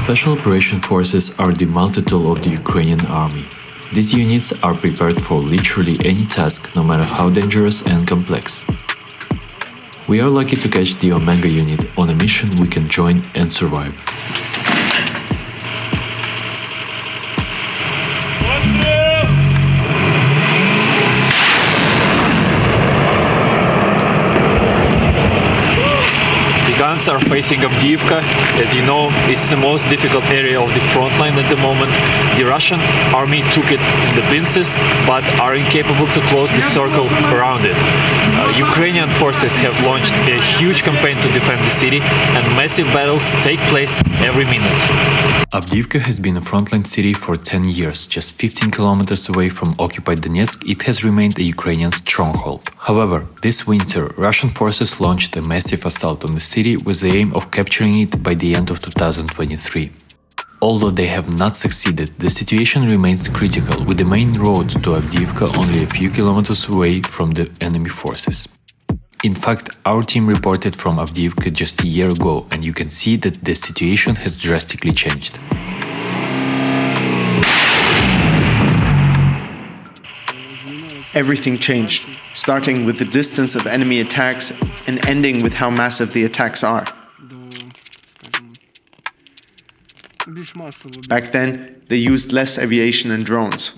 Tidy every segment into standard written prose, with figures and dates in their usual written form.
Special Operation Forces are the multi-tool of the Ukrainian army. These units are prepared for literally any task, no matter how dangerous and complex. We are lucky to catch the Omega unit on a mission we can join and survive. Guns are facing Avdiivka. As you know, it's the most difficult area of the front line at the moment. The Russian army took it in the pincers, but are incapable to close the circle around it. Ukrainian forces have launched a huge campaign to defend the city, and massive battles take place every minute. Avdiivka has been a frontline city for 10 years. Just 15 kilometers away from occupied Donetsk, it has remained a Ukrainian stronghold. However, this winter, Russian forces launched a massive assault on the city with the aim of capturing it by the end of 2023. Although they have not succeeded, the situation remains critical, with the main road to Avdiivka only a few kilometers away from the enemy forces. In fact, our team reported from Avdiivka just a year ago, and you can see that the situation has drastically changed. Everything changed, starting with the distance of enemy attacks and ending with how massive the attacks are. Back then, they used less aviation and drones.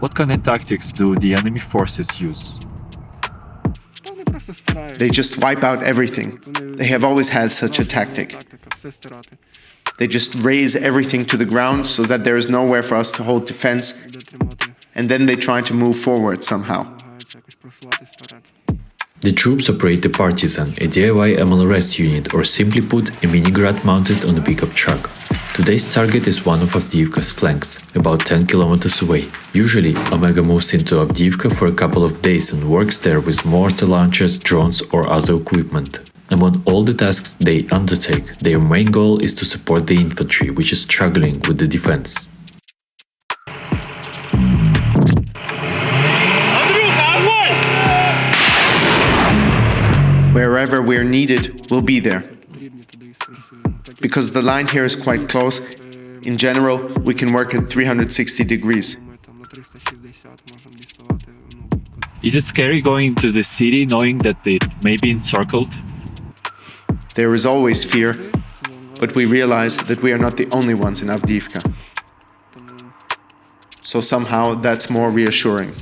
What kind of tactics do the enemy forces use? They just wipe out everything. They have always had such a tactic. They just raze everything to the ground so that there is nowhere for us to hold defense, and then they try to move forward somehow. The troops operate a Partizan, a DIY MLRS unit, or simply put, a mini Grad mounted on a pickup truck. Today's target is one of Avdiivka's flanks, about 10 kilometers away. Usually, Omega moves into Avdiivka for a couple of days and works there with mortar launchers, drones or other equipment. Among all the tasks they undertake, their main goal is to support the infantry, which is struggling with the defense. Wherever we're needed, we'll be there. Because the line here is quite close, in general, we can work at 360 degrees. Is it scary going to the city knowing that it may be encircled? There is always fear, but we realize that we are not the only ones in Avdiivka. So somehow that's more reassuring.